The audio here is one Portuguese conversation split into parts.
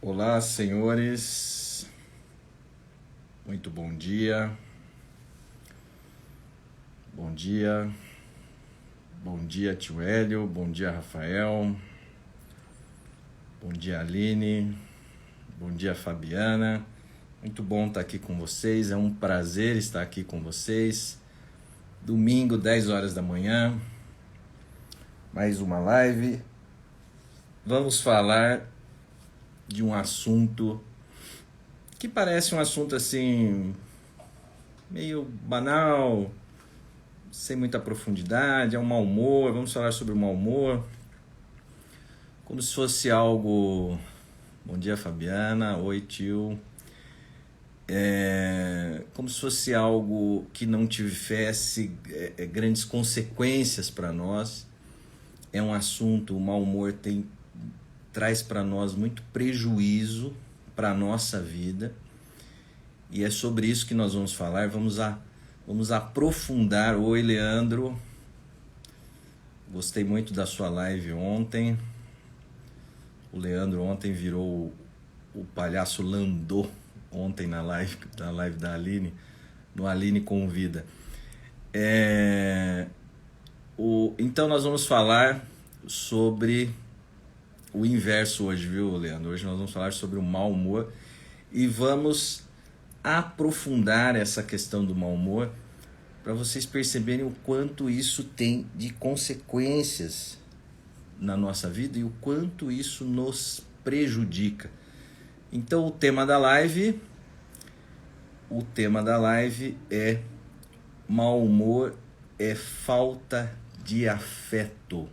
Olá, senhores. Muito bom dia. Bom dia. Bom dia, tio Hélio. Bom dia, Rafael. Bom dia, Aline. Bom dia, Fabiana. Muito bom estar aqui com vocês. É um prazer estar aqui com vocês. Domingo, 10 horas da manhã. Mais uma live. Vamos falar de um assunto que parece um assunto assim meio banal, sem muita profundidade, é um mau humor. Vamos falar sobre o mau humor, como se fosse algo... Bom dia, Fabiana. Oi, tio. Como se fosse algo que não tivesse grandes consequências para nós. É um assunto, o mau humor traz para nós muito prejuízo para a nossa vida, e é sobre isso que nós vamos falar. Vamos aprofundar. Oi, Leandro, gostei muito da sua live ontem. O Leandro ontem virou o palhaço Landô ontem na live da Aline, no Aline Convida. Então nós vamos falar sobre o inverso hoje, viu, Leandro? Hoje nós vamos falar sobre o mau humor e vamos aprofundar essa questão do mau humor para vocês perceberem o quanto isso tem de consequências na nossa vida e o quanto isso nos prejudica. Então o tema da live é: mau humor é falta de afeto.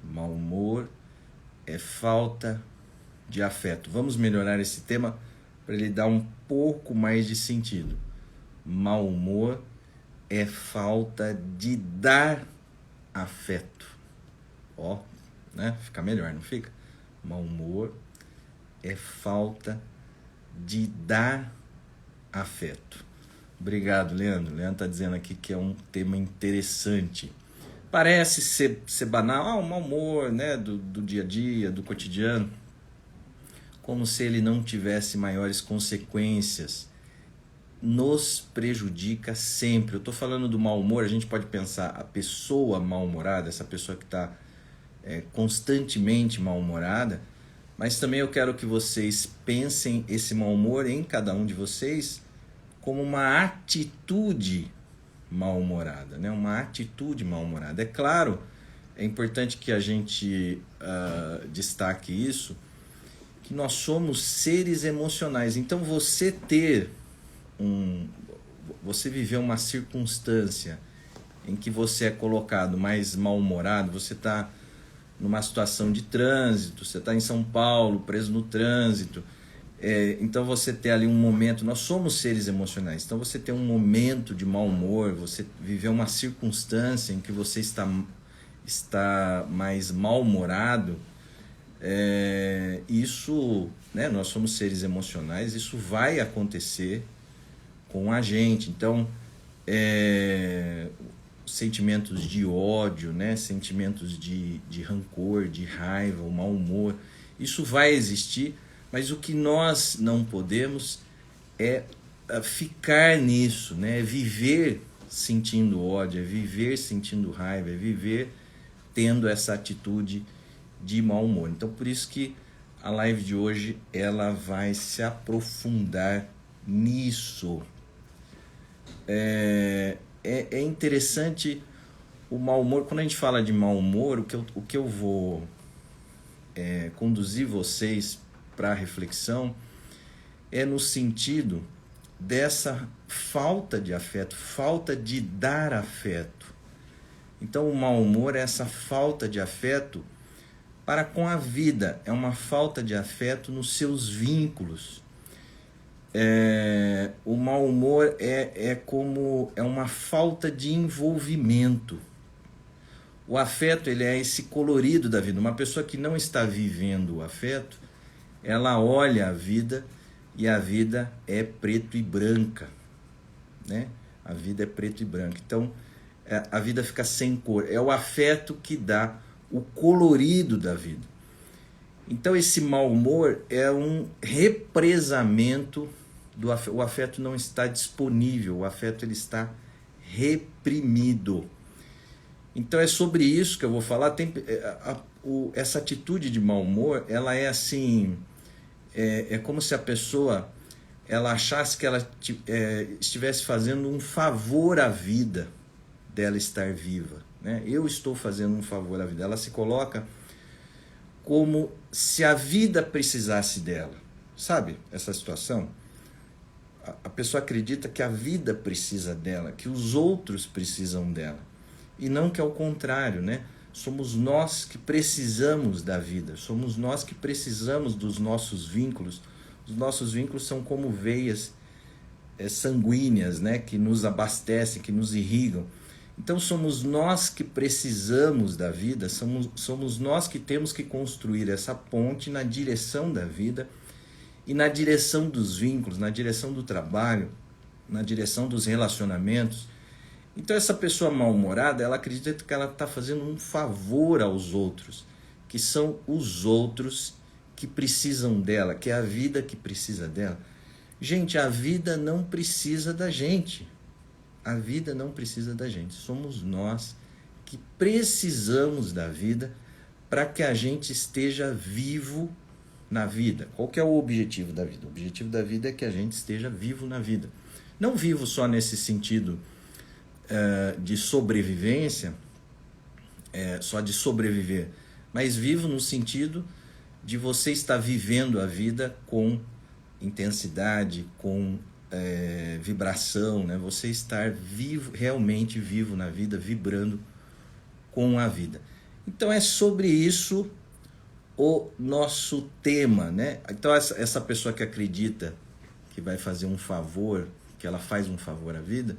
Mau humor é falta de afeto. Vamos melhorar esse tema para ele dar um pouco mais de sentido. Mau humor é falta de dar afeto. Né? Fica melhor, não fica? Mau humor é falta de dar afeto. Obrigado, Leandro. Leandro está dizendo aqui que é um tema interessante. Parece ser banal, o mau humor, né, do dia a dia, do cotidiano, como se ele não tivesse maiores consequências. Nos prejudica sempre. Eu estou falando do mau humor, a gente pode pensar a pessoa mal-humorada, essa pessoa que está constantemente mal-humorada, mas também eu quero que vocês pensem esse mau humor em cada um de vocês como uma atitude mal-humorada, né? Uma atitude mal-humorada. É claro, é importante que a gente destaque isso, que nós somos seres emocionais. Então você viver uma circunstância em que você é colocado mais mal-humorado, você está numa situação de trânsito, você está em São Paulo, preso no trânsito, então você tem ali um momento, nós somos seres emocionais, então você tem um momento de mau humor, você viveu uma circunstância em que você está mais mal-humorado, isso, né, nós somos seres emocionais, isso vai acontecer com a gente. Então, sentimentos de ódio, né, sentimentos de rancor, de raiva, o mau humor, isso vai existir. Mas o que nós não podemos é ficar nisso, né? É viver sentindo ódio, é viver sentindo raiva, é viver tendo essa atitude de mau humor. Então, por isso que a live de hoje ela vai se aprofundar nisso. É interessante o mau humor. Quando a gente fala de mau humor, o que eu vou conduzir vocês para a reflexão é no sentido dessa falta de afeto, falta de dar afeto. Então o mau humor é essa falta de afeto para com a vida, é uma falta de afeto nos seus vínculos. O mau humor é uma falta de envolvimento. O afeto, ele é esse colorido da vida. Uma pessoa que não está vivendo o afeto, ela olha a vida e a vida é preto e branca, né? A vida é preto e branca. Então, a vida fica sem cor. É o afeto que dá o colorido da vida. Então esse mau humor é um represamento do afeto. O afeto não está disponível, o afeto ele está reprimido. Então é sobre isso que eu vou falar. Essa atitude de mau humor, ela é assim, é como se a pessoa ela achasse que ela estivesse fazendo um favor à vida dela estar viva, né? Eu estou fazendo um favor à vida. Ela se coloca como se a vida precisasse dela. Sabe essa situação? A pessoa acredita que a vida precisa dela, que os outros precisam dela. E não que é o contrário, né? Somos nós que precisamos da vida, somos nós que precisamos dos nossos vínculos. Os nossos vínculos são como veias sanguíneas, né? Que nos abastecem, que nos irrigam. Então somos nós que precisamos da vida, somos nós que temos que construir essa ponte na direção da vida e na direção dos vínculos, na direção do trabalho, na direção dos relacionamentos. Então essa pessoa mal-humorada, ela acredita que ela está fazendo um favor aos outros, que são os outros que precisam dela, que é a vida que precisa dela. Gente, a vida não precisa da gente. A vida não precisa da gente. Somos nós que precisamos da vida para que a gente esteja vivo na vida. Qual que é o objetivo da vida? O objetivo da vida é que a gente esteja vivo na vida. Não vivo só nesse sentido de sobrevivência, só de sobreviver, mas vivo no sentido de você estar vivendo a vida com intensidade, com vibração, né? Você estar vivo, realmente vivo na vida, vibrando com a vida. Então é sobre isso o nosso tema, né? Então essa pessoa que acredita que vai fazer um favor, que ela faz um favor à vida,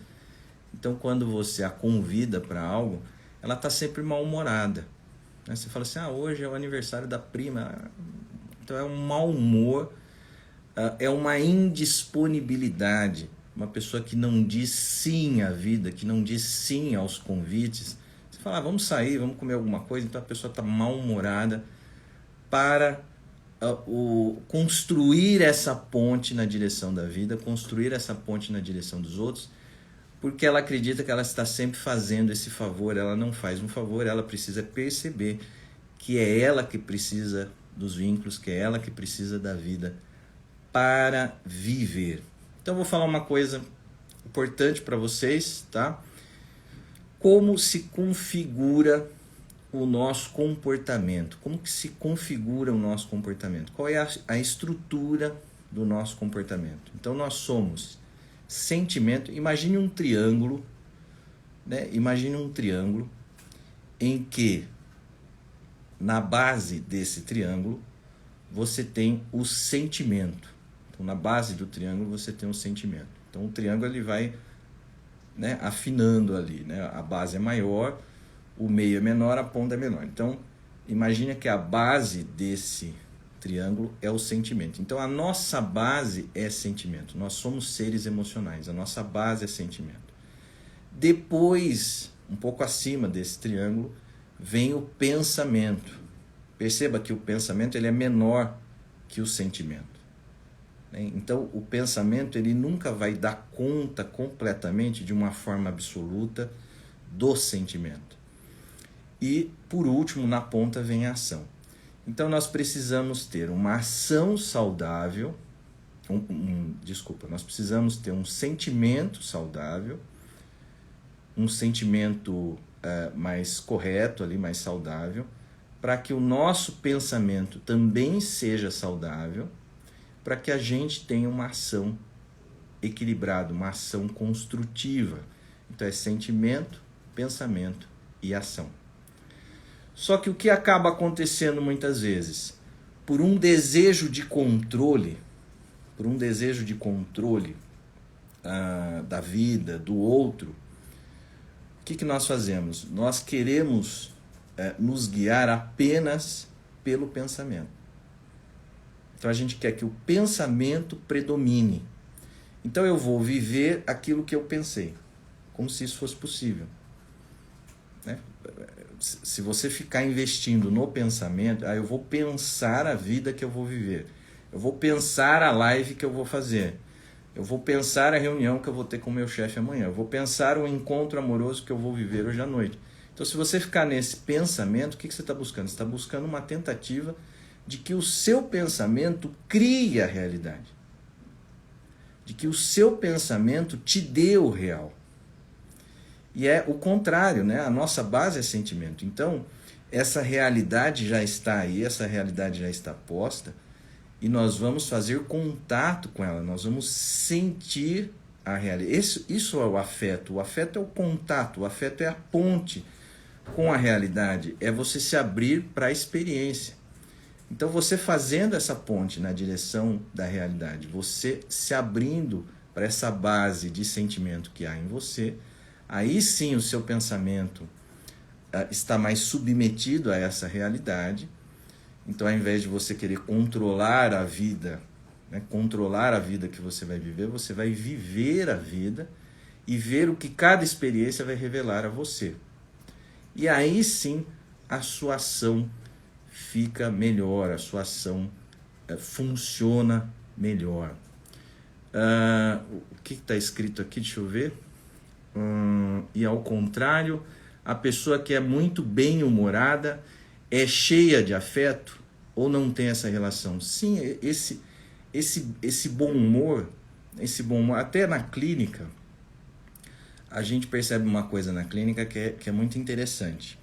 então quando você a convida para algo, ela está sempre mal-humorada, né? Você fala assim, hoje é o aniversário da prima, então é um mau humor, é uma indisponibilidade, uma pessoa que não diz sim à vida, que não diz sim aos convites. Você fala, vamos sair, vamos comer alguma coisa, então a pessoa está mal-humorada para construir essa ponte na direção da vida, construir essa ponte na direção dos outros, porque ela acredita que ela está sempre fazendo esse favor. Ela não faz um favor, ela precisa perceber que é ela que precisa dos vínculos, que é ela que precisa da vida para viver. Então eu vou falar uma coisa importante para vocês, tá? Como se configura o nosso comportamento? Como que se configura o nosso comportamento? Qual é a estrutura do nosso comportamento? Então nós somos sentimento. Imagine um triângulo, né? Imagine um triângulo em que na base desse triângulo você tem o sentimento. Então, na base do triângulo você tem o sentimento. Então o triângulo ele vai, né, afinando ali, né? A base é maior, o meio é menor, a ponta é menor. Então imagine que a base desse triângulo é o sentimento. Então a nossa base é sentimento. Nós somos seres emocionais. A nossa base é sentimento. Depois, um pouco acima desse triângulo, vem o pensamento. Perceba que o pensamento ele é menor que o sentimento. Então o pensamento ele nunca vai dar conta completamente de uma forma absoluta do sentimento. E por último, na ponta vem a ação. Então nós precisamos ter uma ação saudável, nós precisamos ter um sentimento saudável, um sentimento mais correto, ali, mais saudável, para que o nosso pensamento também seja saudável, para que a gente tenha uma ação equilibrada, uma ação construtiva. Então é sentimento, pensamento e ação. Só que o que acaba acontecendo muitas vezes? Por um desejo de controle, da vida, do outro, o que nós fazemos? Nós queremos nos guiar apenas pelo pensamento. Então a gente quer que o pensamento predomine. Então eu vou viver aquilo que eu pensei, como se isso fosse possível, né? Se você ficar investindo no pensamento, eu vou pensar a vida que eu vou viver, eu vou pensar a live que eu vou fazer, eu vou pensar a reunião que eu vou ter com o meu chefe amanhã, eu vou pensar o encontro amoroso que eu vou viver hoje à noite. Então, se você ficar nesse pensamento, o que você está buscando? Você está buscando uma tentativa de que o seu pensamento crie a realidade, de que o seu pensamento te dê o real. E é o contrário, né? A nossa base é sentimento. Então, essa realidade já está aí, essa realidade já está posta, e nós vamos fazer contato com ela, nós vamos sentir a realidade. Isso é o afeto. O afeto é o contato, o afeto é a ponte com a realidade, é você se abrir para a experiência. Então, você fazendo essa ponte na direção da realidade, você se abrindo para essa base de sentimento que há em você, aí sim o seu pensamento está mais submetido a essa realidade. Então, ao invés de você querer controlar a vida, né, controlar a vida que você vai viver, você vai viver a vida e ver o que cada experiência vai revelar a você. E aí sim a sua ação fica melhor, a sua ação funciona melhor. O que está escrito aqui? Deixa eu ver. E ao contrário, a pessoa que é muito bem-humorada é cheia de afeto ou não tem essa relação? Sim, esse bom humor, até na clínica, a gente percebe uma coisa na clínica que é muito interessante.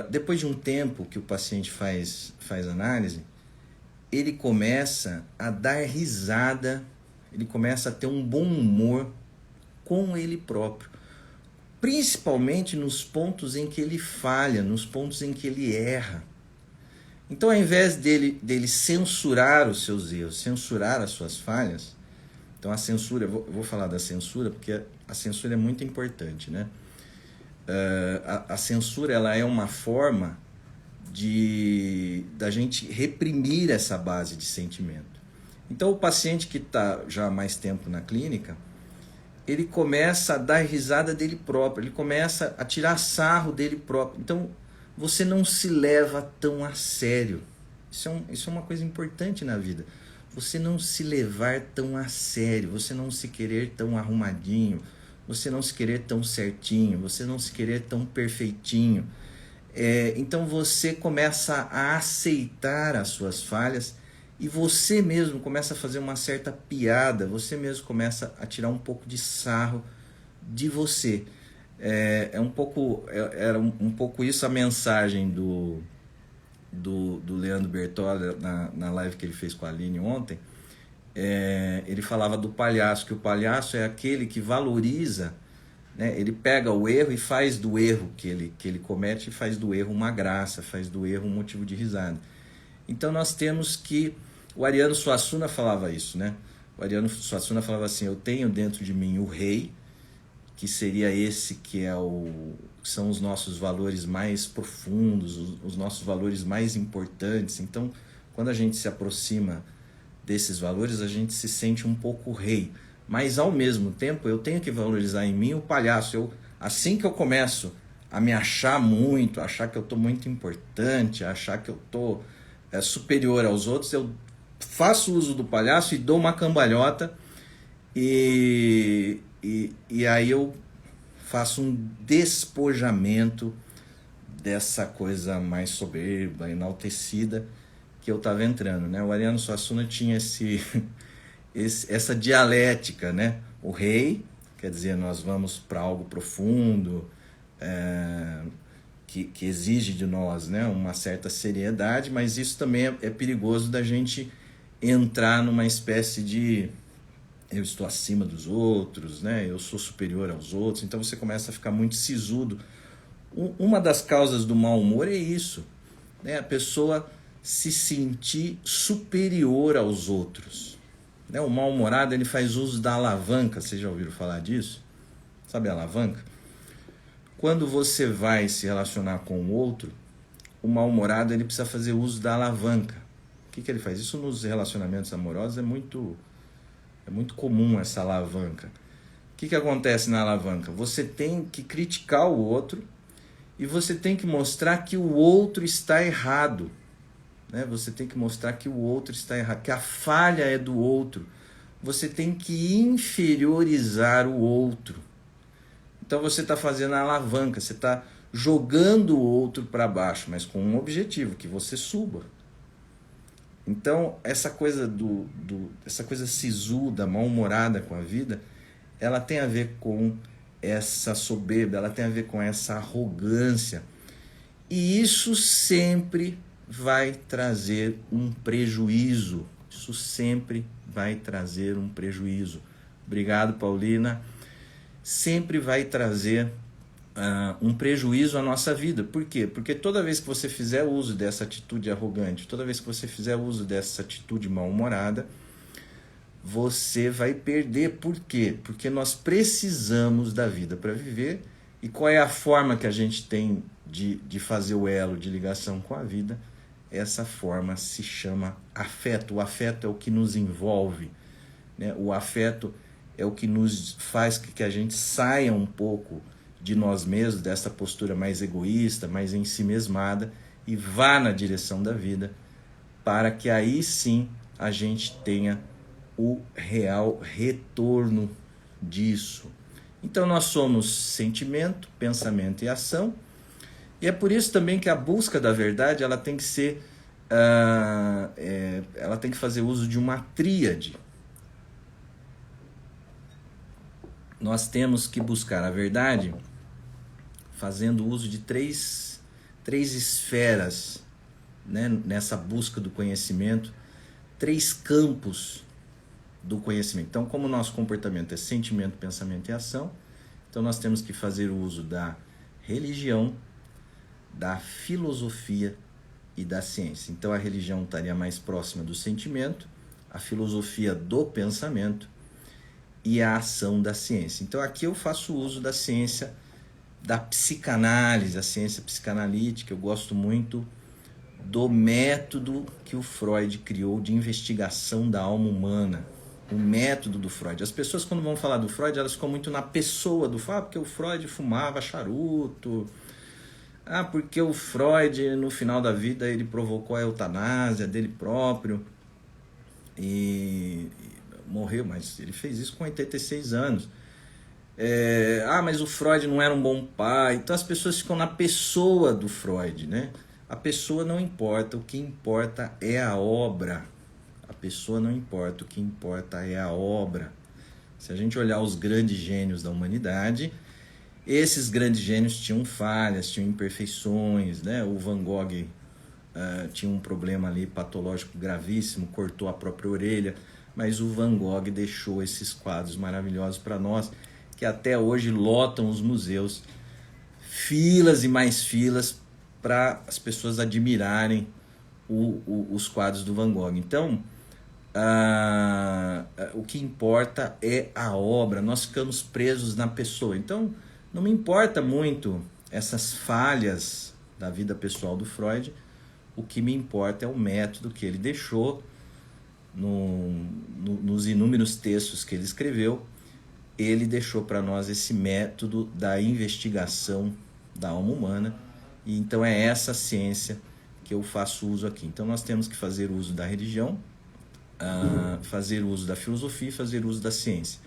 Depois de um tempo que o paciente faz análise, ele começa a dar risada, ele começa a ter um bom humor com ele próprio, principalmente nos pontos em que ele falha, nos pontos em que ele erra. Então, ao invés dele censurar os seus erros, censurar as suas falhas, então a censura, eu vou falar da censura porque a censura é muito importante, né? A censura, ela é uma forma da gente reprimir essa base de sentimento. Então, o paciente que está já há mais tempo na clínica, ele começa a dar risada dele próprio, ele começa a tirar sarro dele próprio. Então, você não se leva tão a sério. Isso é uma coisa importante na vida. Você não se levar tão a sério, você não se querer tão arrumadinho, você não se querer tão certinho, você não se querer tão perfeitinho. Então, você começa a aceitar as suas falhas e você mesmo começa a fazer uma certa piada, você mesmo começa a tirar um pouco de sarro de você. Era um pouco isso a mensagem do Leandro Bertolli na live que ele fez com a Aline ontem. Ele falava do palhaço, que o palhaço é aquele que valoriza, né? Ele pega o erro e faz do erro que ele comete, faz do erro uma graça, faz do erro um motivo de risada. Então nós temos que... O Ariano Suassuna falava isso, né? O Ariano Suassuna falava assim: eu tenho dentro de mim o rei, que seria esse que são os nossos valores mais profundos, os nossos valores mais importantes. Então, quando a gente se aproxima desses valores, a gente se sente um pouco rei. Mas, ao mesmo tempo, eu tenho que valorizar em mim o palhaço. Assim que eu começo a me achar muito, achar que eu estou muito importante, achar que eu estou superior aos outros, eu faço uso do palhaço e dou uma cambalhota e aí eu faço um despojamento dessa coisa mais soberba, enaltecida que eu estava entrando, né? O Ariano Suassuna tinha essa dialética, né? O rei, quer dizer, nós vamos para algo profundo, que exige de nós, né, uma certa seriedade, mas isso também é perigoso da gente entrar numa espécie de eu estou acima dos outros, né, eu sou superior aos outros. Então você começa a ficar muito sisudo. Uma das causas do mau humor é isso, né, a pessoa se sentir superior aos outros, né? O mal-humorado, ele faz uso da alavanca. Vocês já ouviram falar disso? Sabe a alavanca? Quando você vai se relacionar com o outro, o mal-humorado, ele precisa fazer uso da alavanca. O que ele faz? Isso nos relacionamentos amorosos é muito comum, essa alavanca. O que acontece na alavanca? Você tem que criticar o outro e você tem que mostrar que o outro está errado, né? Você tem que mostrar que o outro está errado, que a falha é do outro. Você tem que inferiorizar o outro. Então você está fazendo a alavanca, você está jogando o outro para baixo, mas com um objetivo, que você suba. Então essa coisa essa coisa sisuda, mal-humorada com a vida, ela tem a ver com essa soberba, ela tem a ver com essa arrogância. E isso sempre vai trazer um prejuízo. Isso sempre vai trazer um prejuízo. Obrigado, Paulina. Sempre vai trazer um prejuízo à nossa vida. Por quê? Porque toda vez que você fizer uso dessa atitude arrogante, toda vez que você fizer uso dessa atitude mal-humorada, você vai perder. Por quê? Porque nós precisamos da vida para viver. E qual é a forma que a gente tem de fazer o elo de ligação com a vida? Essa forma se chama afeto. O afeto é o que nos envolve, né? O afeto é o que nos faz que a gente saia um pouco de nós mesmos, dessa postura mais egoísta, mais ensimesmada, e vá na direção da vida, para que aí sim a gente tenha o real retorno disso. Então nós somos sentimento, pensamento e ação, e é por isso também que a busca da verdade ela tem que ser, ela tem que fazer uso de uma tríade. Nós temos que buscar a verdade fazendo uso de três esferas, né? Nessa busca do conhecimento, 3 campos do conhecimento. Então, como o nosso comportamento é sentimento, pensamento e ação, então nós temos que fazer uso da religião, da filosofia e da ciência. Então a religião estaria mais próxima do sentimento, a filosofia do pensamento e a ação da ciência. Então aqui eu faço uso da ciência da psicanálise, a ciência psicanalítica. Eu gosto muito do método que o Freud criou de investigação da alma humana, o método do Freud. As pessoas, quando vão falar do Freud, elas ficam muito na pessoa do Freud, porque o Freud fumava charuto, porque o Freud, no final da vida, ele provocou a eutanásia dele próprio e morreu, mas ele fez isso com 86 anos. Mas o Freud não era um bom pai. Então as pessoas ficam na pessoa do Freud, né? A pessoa não importa, o que importa é a obra. A pessoa não importa, o que importa é a obra. Se a gente olhar os grandes gênios da humanidade, esses grandes gênios tinham falhas, tinham imperfeições, né? O Van Gogh tinha um problema ali patológico gravíssimo, cortou a própria orelha, mas o Van Gogh deixou esses quadros maravilhosos para nós, que até hoje lotam os museus, filas e mais filas para as pessoas admirarem os quadros do Van Gogh. Então, o que importa é a obra, nós ficamos presos na pessoa. Então, não me importa muito essas falhas da vida pessoal do Freud, o que me importa é o método que ele deixou nos inúmeros textos que ele escreveu. Ele deixou para nós esse método da investigação da alma humana, e então é essa ciência que eu faço uso aqui. Então nós temos que fazer uso da religião, fazer uso da filosofia e fazer uso da ciência.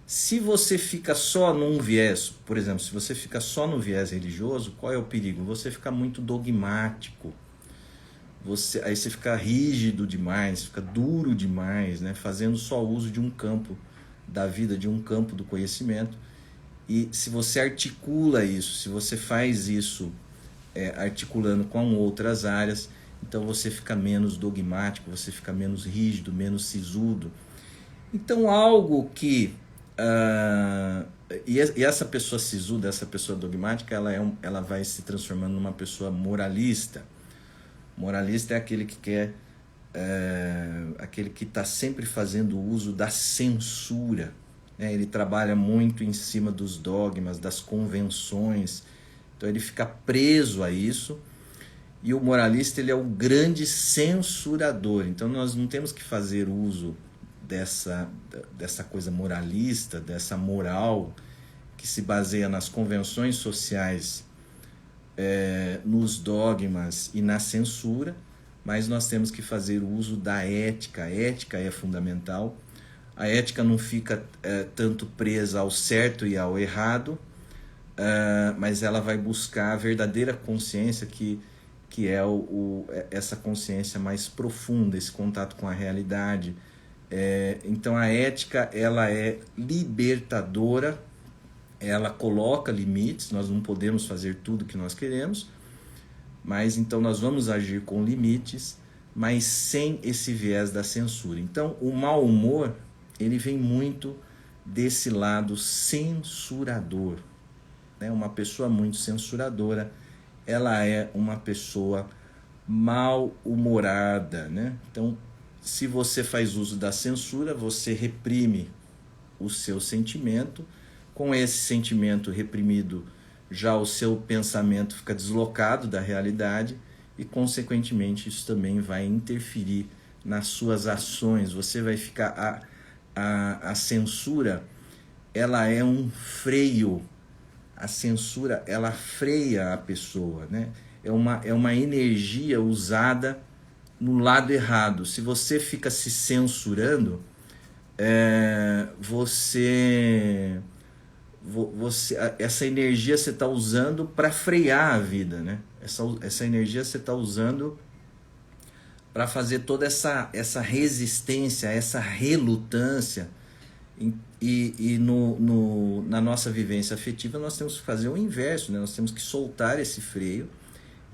Se você fica só num viés, por exemplo, se você fica só no viés religioso, qual é o perigo? Você fica muito dogmático, aí você fica rígido demais, fica duro demais, né? Fazendo só uso de um campo da vida, de um campo do conhecimento. E se você articula isso, se você faz isso articulando com outras áreas, então você fica menos dogmático, você fica menos rígido, menos sisudo. Então algo que... e essa pessoa sisuda, essa pessoa dogmática, ela vai se transformando numa pessoa moralista. Moralista é aquele que quer... aquele que está sempre fazendo uso da censura, né? Ele trabalha muito em cima dos dogmas, das convenções, então ele fica preso a isso. E o moralista, ele é o grande censurador. Então nós não temos que fazer uso dessa coisa moralista, dessa moral que se baseia nas convenções sociais nos dogmas e na censura, mas nós temos que fazer uso da ética. A ética é fundamental. A ética não fica tanto presa ao certo e ao errado, mas ela vai buscar a verdadeira consciência, que é essa consciência mais profunda, esse contato com a realidade. Então a ética, ela é libertadora, ela coloca limites. Nós não podemos fazer tudo que nós queremos, mas então nós vamos agir com limites, mas sem esse viés da censura. Então o mau humor, ele vem muito desse lado censurador, né? Uma pessoa muito censuradora, ela é uma pessoa mal-humorada, né? Então, se você faz uso da censura, você reprime o seu sentimento. Com esse sentimento reprimido, já o seu pensamento fica deslocado da realidade e, consequentemente, isso também vai interferir nas suas ações. Você vai ficar... A censura, ela é um freio. A censura, ela freia a pessoa, né? É uma energia usada no lado errado. Se você fica se censurando, essa energia você está usando para frear a vida, né? Essa energia você está usando para fazer toda essa resistência, essa relutância. E na nossa vivência afetiva nós temos que fazer o inverso, né? Nós temos que soltar esse freio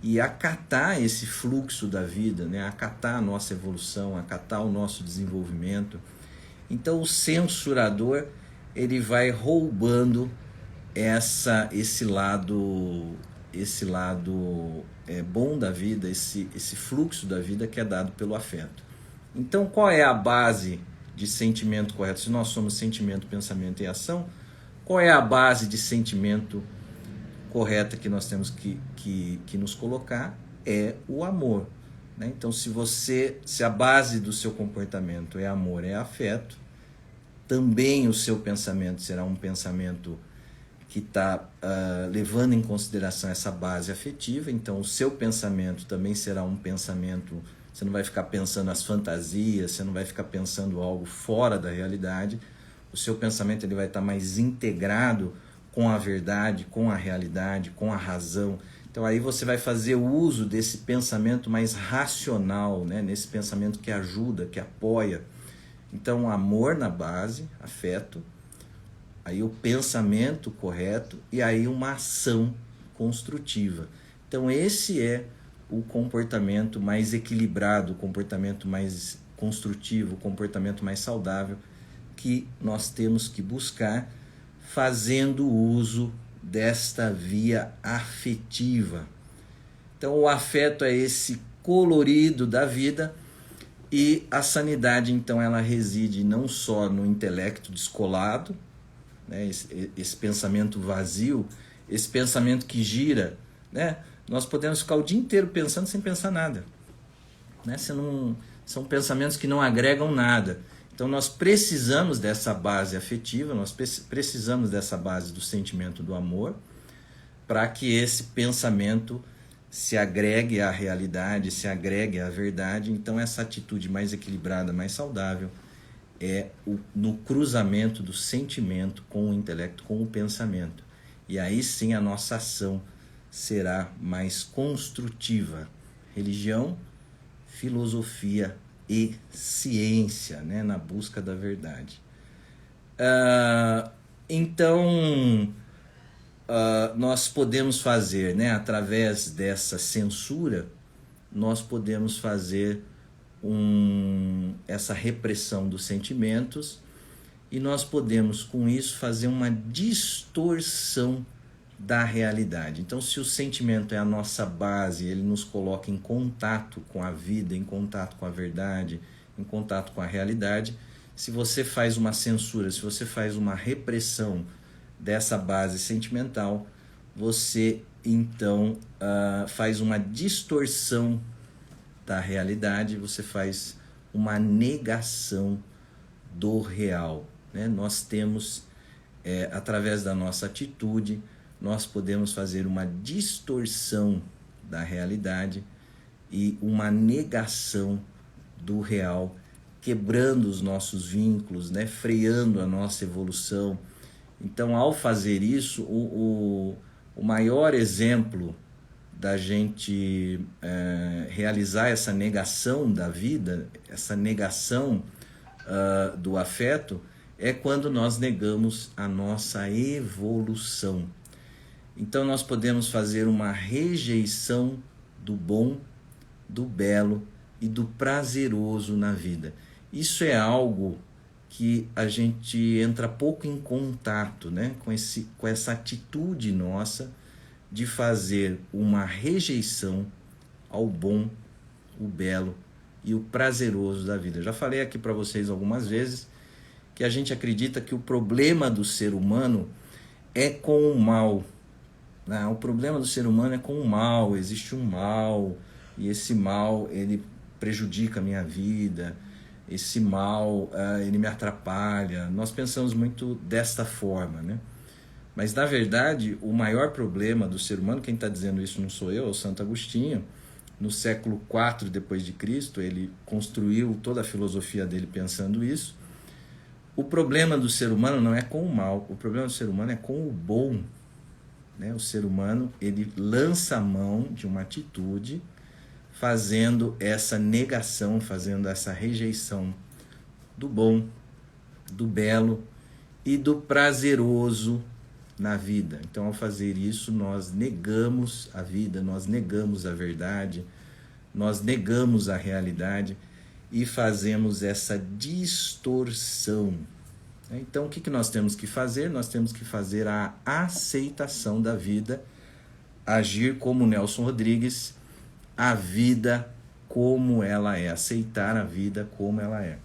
e acatar esse fluxo da vida, né? Acatar a nossa evolução, acatar o nosso desenvolvimento. Então o censurador, ele vai roubando esse lado bom da vida, esse fluxo da vida que é dado pelo afeto. Então qual é a base de sentimento correto? Se nós somos sentimento, pensamento e ação, qual é a base de sentimento correta que nós temos que nos colocar? É o amor, né? Então se a base do seu comportamento é amor, é afeto, também o seu pensamento será um pensamento que está levando em consideração essa base afetiva. Então o seu pensamento também será um pensamento, você não vai ficar pensando as fantasias, você não vai ficar pensando algo fora da realidade. O seu pensamento, ele vai estar mais integrado com a verdade, com a realidade, com a razão. Então aí você vai fazer o uso desse pensamento mais racional, né? Nesse pensamento que ajuda, que apoia. Então amor na base, afeto, aí o pensamento correto e aí uma ação construtiva. Então esse é o comportamento mais equilibrado, o comportamento mais construtivo, o comportamento mais saudável que nós temos que buscar, fazendo uso desta via afetiva. Então o afeto é esse colorido da vida, e a sanidade, então, ela reside não só no intelecto descolado, né? Esse pensamento vazio, esse pensamento que gira, né? Nós podemos ficar o dia inteiro pensando sem pensar nada, né? São pensamentos que não agregam nada. Então nós precisamos dessa base afetiva, nós precisamos dessa base do sentimento do amor, para que esse pensamento se agregue à realidade, se agregue à verdade. Então essa atitude mais equilibrada, mais saudável, é no cruzamento do sentimento com o intelecto, com o pensamento. E aí sim a nossa ação será mais construtiva. Religião, filosofia e ciência, né? Na busca da verdade. Então, nós podemos fazer, né? Através dessa censura, nós podemos fazer essa repressão dos sentimentos, e nós podemos com isso fazer uma distorção da realidade. Então se o sentimento é a nossa base, ele nos coloca em contato com a vida, em contato com a verdade, em contato com a realidade. Se você faz uma censura, se você faz uma repressão dessa base sentimental, você então faz uma distorção da realidade, você faz uma negação do real, né? Nós temos, através da nossa atitude, nós podemos fazer uma distorção da realidade e uma negação do real, quebrando os nossos vínculos, né? Freando a nossa evolução. Então, ao fazer isso, o maior exemplo da gente realizar essa negação da vida, essa negação do afeto, é quando nós negamos a nossa evolução. Então nós podemos fazer uma rejeição do bom, do belo e do prazeroso na vida. Isso é algo que a gente entra pouco em contato, né? com essa atitude nossa de fazer uma rejeição ao bom, o belo e o prazeroso da vida. Eu já falei aqui para vocês algumas vezes que a gente acredita que o problema do ser humano é com o mal. O problema do ser humano é com o mal, existe um mal, e esse mal ele prejudica a minha vida, esse mal ele me atrapalha. Nós pensamos muito desta forma, né? Mas na verdade o maior problema do ser humano, quem está dizendo isso não sou eu, é o Santo Agostinho. No século IV depois de Cristo, ele construiu toda a filosofia dele pensando isso. O problema do ser humano não é com o mal, o problema do ser humano é com o bom. O ser humano ele lança a mão de uma atitude fazendo essa negação, fazendo essa rejeição do bom, do belo e do prazeroso na vida. Então, ao fazer isso, nós negamos a vida, nós negamos a verdade, nós negamos a realidade e fazemos essa distorção. Então, o que nós temos que fazer? Nós temos que fazer a aceitação da vida, agir como Nelson Rodrigues, a vida como ela é, aceitar a vida como ela é.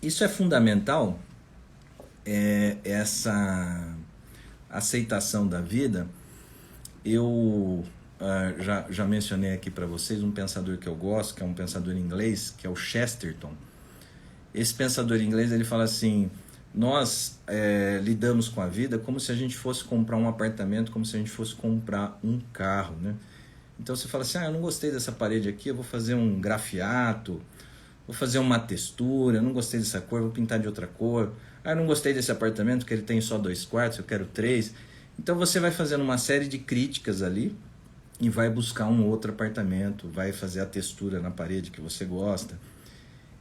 Isso é fundamental, essa aceitação da vida. Eu já mencionei aqui para vocês um pensador que eu gosto, que é um pensador inglês, que é o Chesterton. Esse pensador inglês ele fala assim: nós lidamos com a vida como se a gente fosse comprar um apartamento, como se a gente fosse comprar um carro, né? Então você fala assim: eu não gostei dessa parede aqui, eu vou fazer um grafiato, vou fazer uma textura, eu não gostei dessa cor, vou pintar de outra cor. Eu não gostei desse apartamento que ele tem só 2 quartos, eu quero 3. Então você vai fazendo uma série de críticas ali e vai buscar um outro apartamento, vai fazer a textura na parede que você gosta.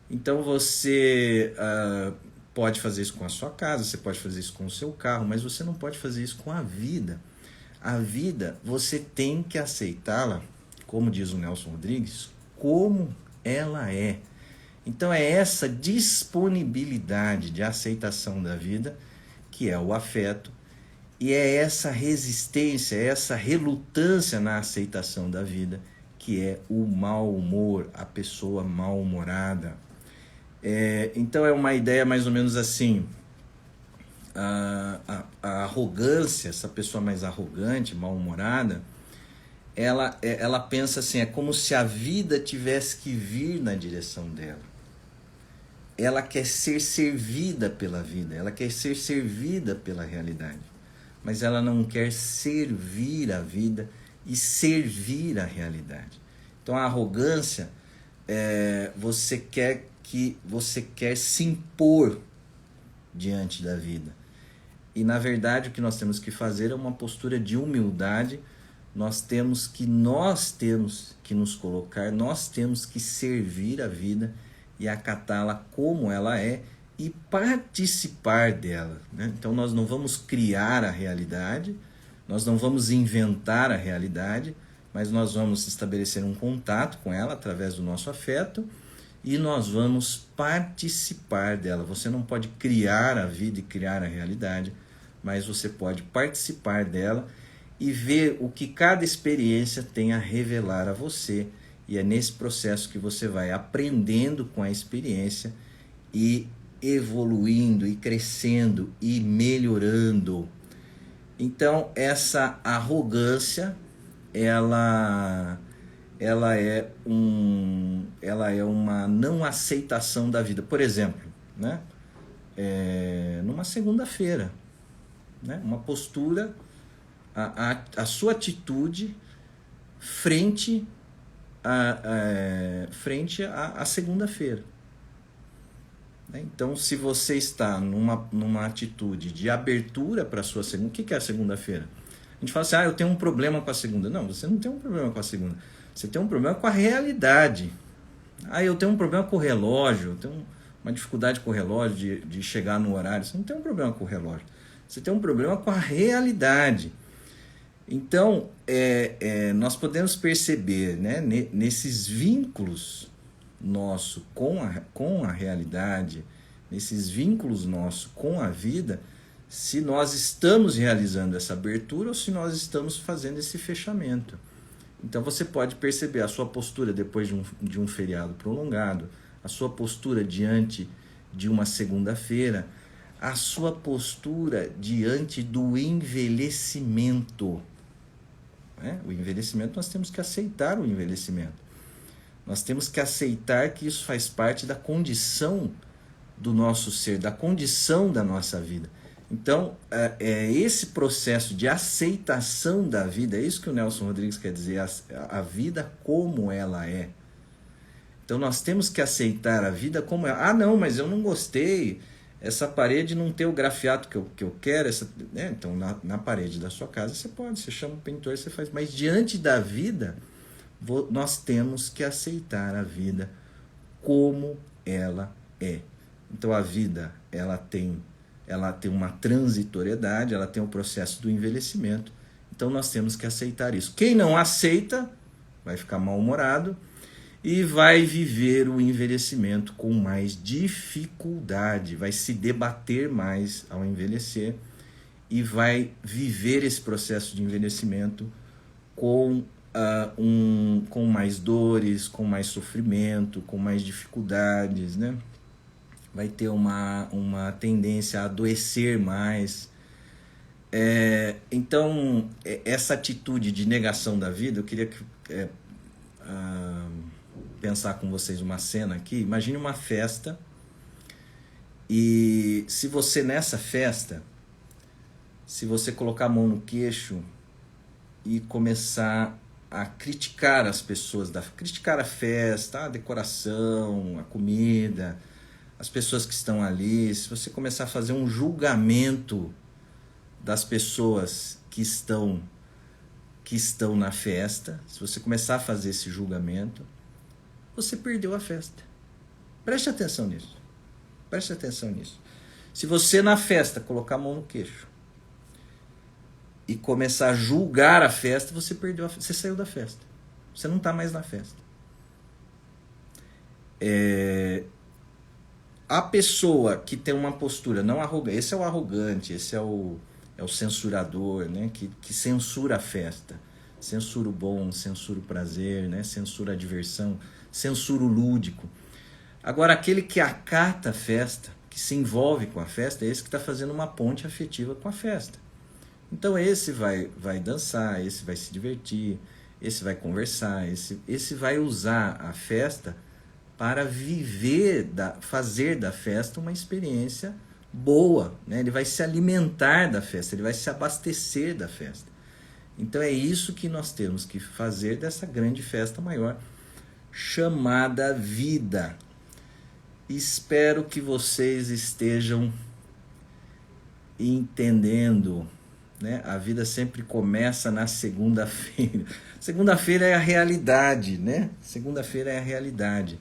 Então você pode fazer isso com a sua casa, você pode fazer isso com o seu carro, mas você não pode fazer isso com a vida. A vida, você tem que aceitá-la, como diz o Nelson Rodrigues, como ela é. Então é essa disponibilidade de aceitação da vida que é o afeto, e é essa resistência, essa relutância na aceitação da vida que é o mau humor, a pessoa mal-humorada. Então é uma ideia mais ou menos assim: a arrogância, essa pessoa mais arrogante, mal-humorada, ela pensa assim, é como se a vida tivesse que vir na direção dela. Ela quer ser servida pela vida, ela quer ser servida pela realidade, mas ela não quer servir a vida e servir a realidade. Então a arrogância, você quer se impor diante da vida. E na verdade o que nós temos que fazer é uma postura de humildade. Nós temos que nos colocar, nós temos que servir a vida e acatá-la como ela é e participar dela, né? Então nós não vamos criar a realidade, nós não vamos inventar a realidade, mas nós vamos estabelecer um contato com ela através do nosso afeto e nós vamos participar dela. Você não pode criar a vida e criar a realidade, mas você pode participar dela e ver o que cada experiência tem a revelar a você. E é nesse processo que você vai aprendendo com a experiência e evoluindo e crescendo e melhorando. Então essa arrogância, ela é uma não aceitação da vida. Por exemplo, né? Numa segunda-feira, né? Uma postura, a sua atitude frente à segunda-feira. Então, se você está numa atitude de abertura para a sua segunda... O que é a segunda-feira? A gente fala assim, eu tenho um problema com a segunda. Não, você não tem um problema com a segunda. Você tem um problema com a realidade. Eu tenho um problema com o relógio, eu tenho uma dificuldade com o relógio de chegar no horário. Você não tem um problema com o relógio. Você tem um problema com a realidade. Então, nós podemos perceber, né, nesses vínculos nossos com a realidade, nesses vínculos nossos com a vida, se nós estamos realizando essa abertura ou se nós estamos fazendo esse fechamento. Então você pode perceber a sua postura depois de um feriado prolongado, a sua postura diante de uma segunda-feira, a sua postura diante do envelhecimento. O envelhecimento, nós temos que aceitar o envelhecimento. Nós temos que aceitar que isso faz parte da condição do nosso ser, da condição da nossa vida. Então, esse processo de aceitação da vida, é isso que o Nelson Rodrigues quer dizer, a vida como ela é. Então, nós temos que aceitar a vida como ela. Não, mas eu não gostei, essa parede não tem o grafiato que eu quero. Então, na parede da sua casa, você chama o pintor, você faz. Mas diante da vida, nós temos que aceitar a vida como ela é. Então, a vida, ela tem uma transitoriedade, ela tem o processo do envelhecimento. Então, nós temos que aceitar isso. Quem não aceita vai ficar mal-humorado e vai viver o envelhecimento com mais dificuldade, vai se debater mais ao envelhecer e vai viver esse processo de envelhecimento com mais dores, com mais sofrimento, com mais dificuldades, né? Vai ter uma tendência a adoecer mais. Então, essa atitude de negação da vida, eu queria pensar com vocês uma cena aqui. Imagine uma festa e se você nessa festa, se você colocar a mão no queixo e começar a criticar as pessoas, criticar a festa, a decoração, a comida, as pessoas que estão ali, se você começar a fazer um julgamento das pessoas que estão na festa, se você começar a fazer esse julgamento, você perdeu a festa. Preste atenção nisso. Preste atenção nisso. Se você na festa colocar a mão no queixo e começar a julgar a festa, você perdeu você saiu da festa. Você não está mais na festa. A pessoa que tem uma postura não arrogante, esse é o arrogante, esse é o censurador, né? que censura a festa, censura o bom, censura o prazer, né? Censura a diversão, censura o lúdico. Agora, aquele que acata a festa, que se envolve com a festa, é esse que está fazendo uma ponte afetiva com a festa. Então esse vai dançar, esse vai se divertir, esse vai conversar, esse vai usar a festa para fazer da festa uma experiência boa, né? Ele vai se alimentar da festa, ele vai se abastecer da festa. Então é isso que nós temos que fazer dessa grande festa maior, chamada vida. Espero que vocês estejam entendendo, né? A vida sempre começa na segunda-feira. Segunda-feira é a realidade, né? Segunda-feira é a realidade.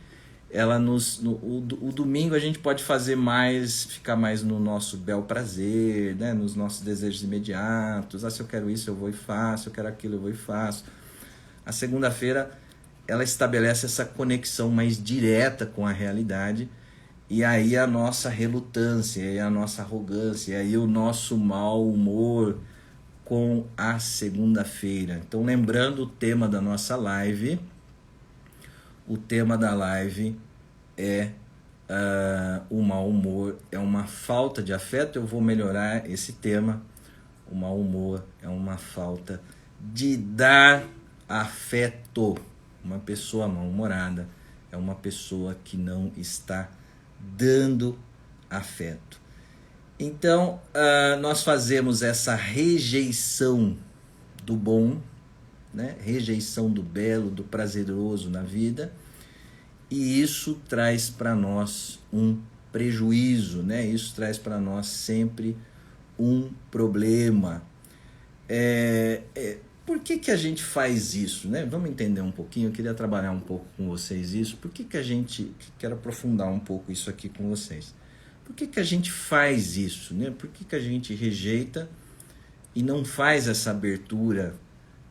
O domingo a gente pode fazer mais, ficar mais no nosso bel prazer, né? Nos nossos desejos imediatos. Se eu quero isso, eu vou e faço. Se eu quero aquilo, eu vou e faço. A segunda-feira, ela estabelece essa conexão mais direta com a realidade. E aí a nossa relutância, e aí a nossa arrogância, e aí o nosso mau humor com a segunda-feira. Então, lembrando o tema da nossa live, o tema da live é o mau humor, é uma falta de afeto. Eu vou melhorar esse tema. O mau humor é uma falta de dar afeto. Uma pessoa mal-humorada é uma pessoa que não está dando afeto. Então, nós fazemos essa rejeição do bom, né? Rejeição do belo, do prazeroso na vida, e isso traz para nós um prejuízo, né? Isso traz para nós sempre um problema. Por que a gente faz isso, né? Vamos entender um pouquinho, eu queria trabalhar um pouco com vocês isso. Por que a gente, quero aprofundar um pouco isso aqui com vocês. Por que a gente faz isso, né? Por que a gente rejeita e não faz essa abertura,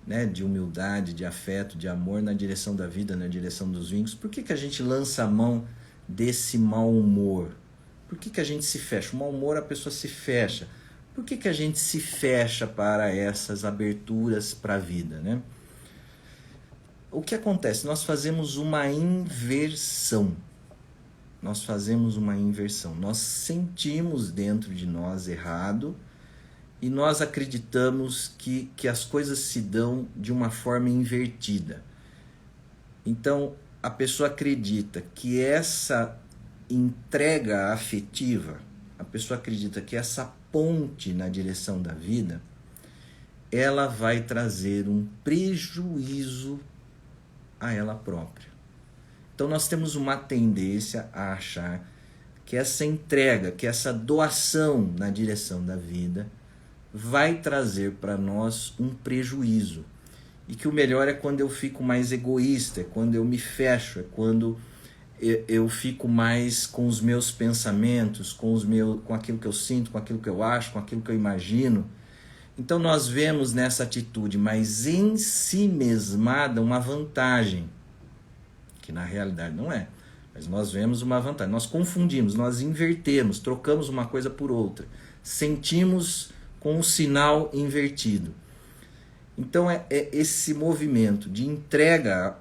né, de humildade, de afeto, de amor na direção da vida, na direção dos vínculos? Por que a gente lança a mão desse mau humor? Por que a gente se fecha? O mau humor, a pessoa se fecha. Por que a gente se fecha para essas aberturas para a vida, né? O que acontece? Nós fazemos uma inversão. Nós fazemos uma inversão. Nós sentimos dentro de nós errado e nós acreditamos que as coisas se dão de uma forma invertida. Então, a pessoa acredita que essa entrega afetiva, a pessoa acredita que essa ponte na direção da vida, ela vai trazer um prejuízo a ela própria. Então nós temos uma tendência a achar que essa entrega, que essa doação na direção da vida vai trazer para nós um prejuízo. E que o melhor é quando eu fico mais egoísta, é quando eu me fecho, é quando eu fico mais com os meus pensamentos, com aquilo que eu sinto, com aquilo que eu acho, com aquilo que eu imagino. Então nós vemos nessa atitude mais em si mesmada uma vantagem, que na realidade não é, mas nós vemos uma vantagem. Nós confundimos, nós invertemos, trocamos uma coisa por outra, sentimos com um sinal invertido. Então é esse movimento de entrega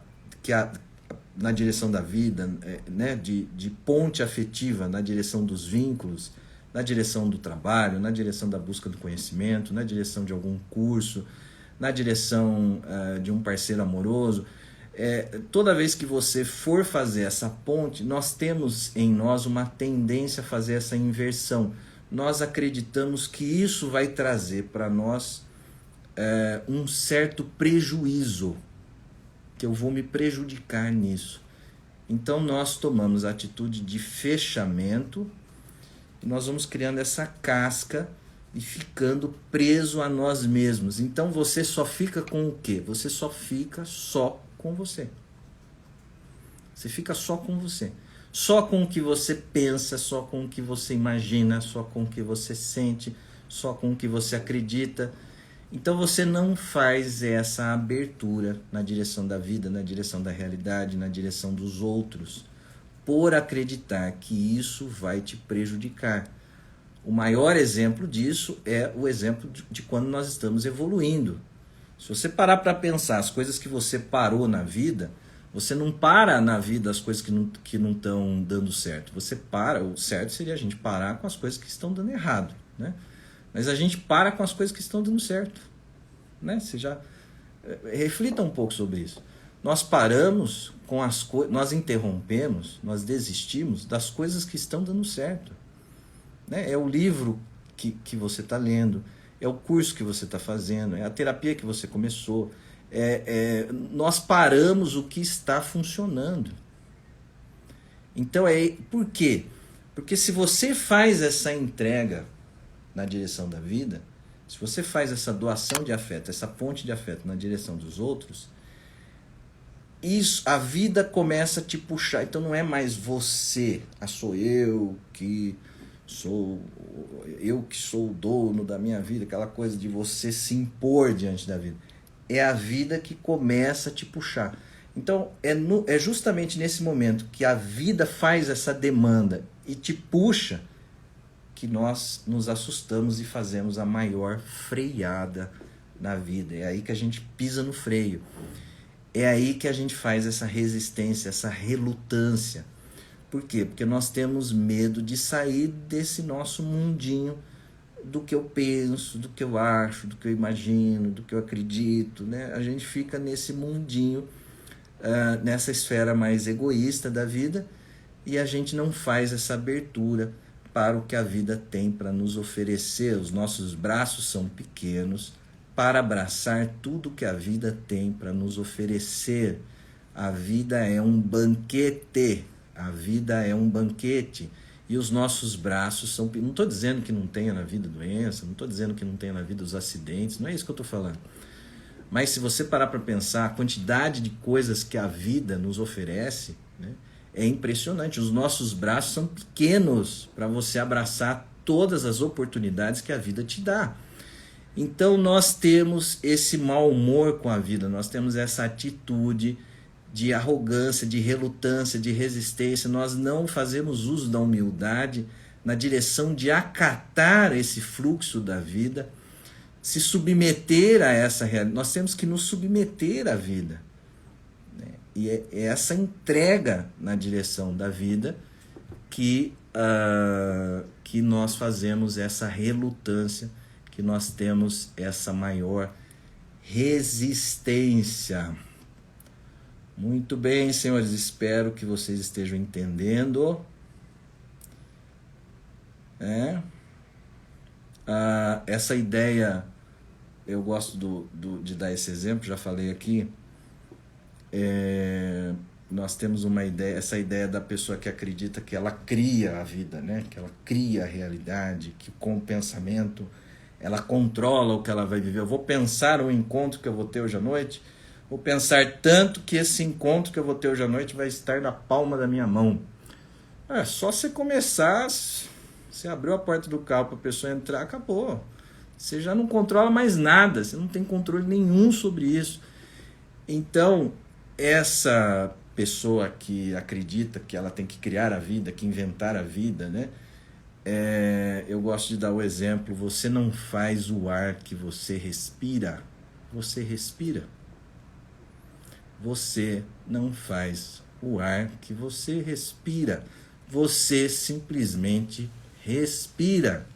na direção da vida, né, de ponte afetiva na direção dos vínculos, na direção do trabalho, na direção da busca do conhecimento, na direção de algum curso, na direção de um parceiro amoroso. Toda vez que você for fazer essa ponte, nós temos em nós uma tendência a fazer essa inversão. Nós acreditamos que isso vai trazer para nós um certo prejuízo, que eu vou me prejudicar nisso. Então nós tomamos a atitude de fechamento, e nós vamos criando essa casca e ficando preso a nós mesmos. Então você só fica com o quê? Você só fica só com você. Você fica só com você. Só com o que você pensa, só com o que você imagina, só com o que você sente, só com o que você acredita. Então você não faz essa abertura na direção da vida, na direção da realidade, na direção dos outros, por acreditar que isso vai te prejudicar. O maior exemplo disso é o exemplo de quando nós estamos evoluindo. Se você parar para pensar as coisas que você parou na vida, você não para na vida as coisas que não estão dando certo. Você para, o certo seria a gente parar com as coisas que estão dando errado, né? Mas a gente para com as coisas que estão dando certo, né? Você já reflita um pouco sobre isso. Nós paramos com as coisas, nós interrompemos, nós desistimos das coisas que estão dando certo, né? É o livro que você está lendo, é o curso que você está fazendo, é a terapia que você começou. Nós paramos o que está funcionando. Então por quê? Porque se você faz essa entrega na direção da vida, se você faz essa doação de afeto, essa ponte de afeto na direção dos outros, a vida começa a te puxar. Então não é mais você, sou eu que sou o dono da minha vida, aquela coisa de você se impor diante da vida. É a vida que começa a te puxar. Então é justamente nesse momento que a vida faz essa demanda e te puxa, que nós nos assustamos e fazemos a maior freada na vida. É aí que a gente pisa no freio. É aí que a gente faz essa resistência, essa relutância. Por quê? Porque nós temos medo de sair desse nosso mundinho do que eu penso, do que eu acho, do que eu imagino, do que eu acredito, né? A gente fica nesse mundinho, nessa esfera mais egoísta da vida, e a gente não faz essa abertura para o que a vida tem para nos oferecer. Os nossos braços são pequenos para abraçar tudo que a vida tem para nos oferecer. A vida é um banquete. A vida é um banquete. E os nossos braços são... Não estou dizendo que não tenha na vida doença, não estou dizendo que não tenha na vida os acidentes, não é isso que eu estou falando. Mas se você parar para pensar, a quantidade de coisas que a vida nos oferece, né, é impressionante. Os nossos braços são pequenos para você abraçar todas as oportunidades que a vida te dá. Então nós temos esse mau humor com a vida, nós temos essa atitude de arrogância, de relutância, de resistência. Nós não fazemos uso da humildade na direção de acatar esse fluxo da vida, se submeter a essa realidade. Nós temos que nos submeter à vida, né? E é essa entrega na direção da vida que nós fazemos essa relutância, que nós temos essa maior resistência. Muito bem, senhores, espero que vocês estejam entendendo. Essa ideia, eu gosto de dar esse exemplo, já falei aqui. Nós temos uma ideia, essa ideia da pessoa que acredita que ela cria a vida, né? Que ela cria a realidade, que com o pensamento ela controla o que ela vai viver. Eu vou pensar o encontro que eu vou ter hoje à noite, vou pensar tanto que esse encontro que eu vou ter hoje à noite vai estar na palma da minha mão. É só você começar, você abriu a porta do carro para a pessoa entrar, acabou. Você já não controla mais nada, você não tem controle nenhum sobre isso. Então, essa pessoa que acredita que ela tem que criar a vida, que inventar a vida, né? Eu gosto de dar o exemplo: você não faz o ar que você respira, você respira. Você não faz o ar que você respira, você simplesmente respira.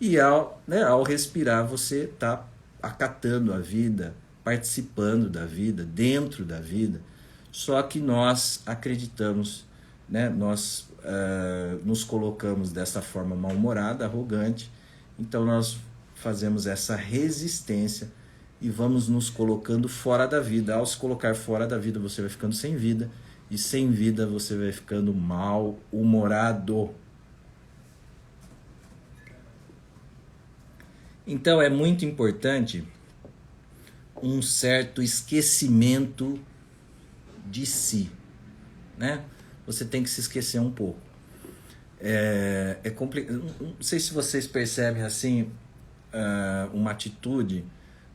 E ao respirar, você está acatando a vida, participando da vida, dentro da vida. Só que nós acreditamos, né? Nós nos colocamos dessa forma mal-humorada, arrogante. Então nós fazemos essa resistência e vamos nos colocando fora da vida. Ao se colocar fora da vida, você vai ficando sem vida, e sem vida você vai ficando mal-humorado. Então é muito importante um certo esquecimento de si, né? Você tem que se esquecer um pouco. É complicado. Não sei se vocês percebem assim uma atitude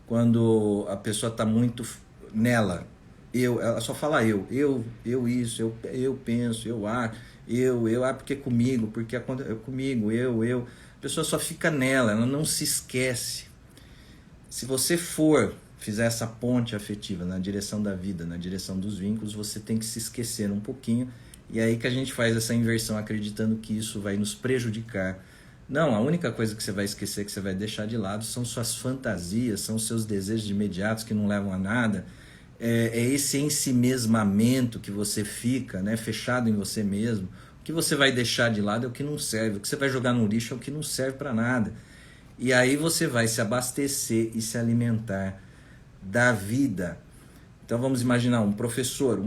quando a pessoa está muito nela. Ela só fala eu isso, eu penso, porque comigo, porque comigo, eu. A pessoa só fica nela, ela não se esquece. Se você fizer essa ponte afetiva na direção da vida, na direção dos vínculos, você tem que se esquecer um pouquinho. E é aí que a gente faz essa inversão, acreditando que isso vai nos prejudicar. Não, a única coisa que você vai esquecer, que você vai deixar de lado, são suas fantasias, são seus desejos imediatos que não levam a nada. É esse ensimesmamento que você fica, né, fechado em você mesmo. O que você vai deixar de lado é o que não serve. O que você vai jogar no lixo é o que não serve para nada. E aí você vai se abastecer e se alimentar da vida. Então vamos imaginar um professor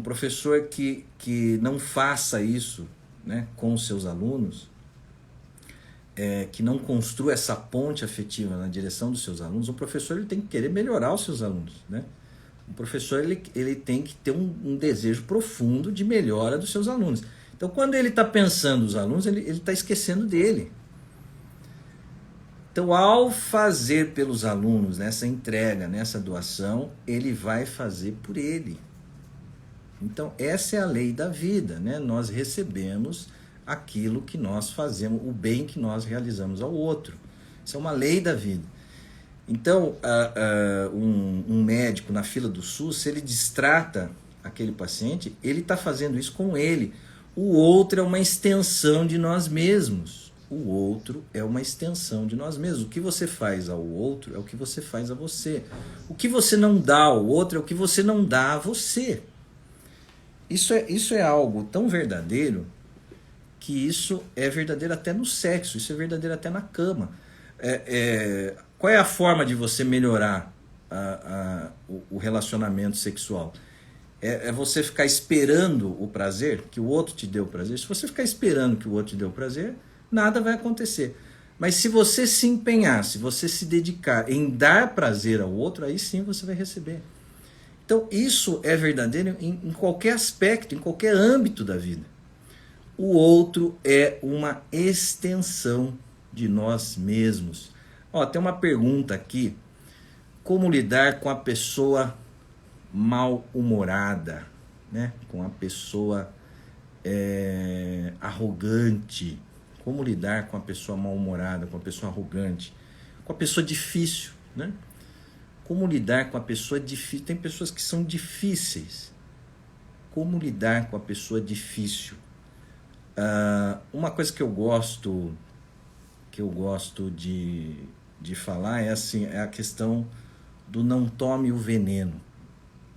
que não faça isso, né, com os seus alunos, que não construa essa ponte afetiva na direção dos seus alunos. O professor ele tem que querer melhorar os seus alunos, né? O professor ele tem que ter um desejo profundo de melhora dos seus alunos. Então quando ele está pensando nos alunos, ele está esquecendo dele. Então, ao fazer pelos alunos, nessa entrega, nessa doação, ele vai fazer por ele. Então, essa é a lei da vida, né? Nós recebemos aquilo que nós fazemos, o bem que nós realizamos ao outro. Isso é uma lei da vida. Então, um médico na fila do SUS, se ele destrata aquele paciente, ele está fazendo isso com ele. O outro é uma extensão de nós mesmos. O outro é uma extensão de nós mesmos. O que você faz ao outro é o que você faz a você. O que você não dá ao outro é o que você não dá a você. Isso é algo tão verdadeiro que isso é verdadeiro até no sexo, isso é verdadeiro até na cama. Qual é a forma de você melhorar o relacionamento sexual? É você ficar esperando o prazer, que o outro te dê o prazer. Se você ficar esperando que o outro te dê o prazer, nada vai acontecer. Mas se você se empenhar, se você se dedicar em dar prazer ao outro, aí sim você vai receber. Então isso é verdadeiro em qualquer aspecto, em qualquer âmbito da vida. O outro é uma extensão de nós mesmos. Tem uma pergunta aqui. Como lidar com a pessoa mal-humorada, né? Com a pessoa arrogante? Como lidar com a pessoa mal-humorada, com a pessoa arrogante? Com a pessoa difícil, né? Como lidar com a pessoa difícil? Tem pessoas que são difíceis. Como lidar com a pessoa difícil? Uma coisa que eu gosto de falar é a questão do não tome o veneno,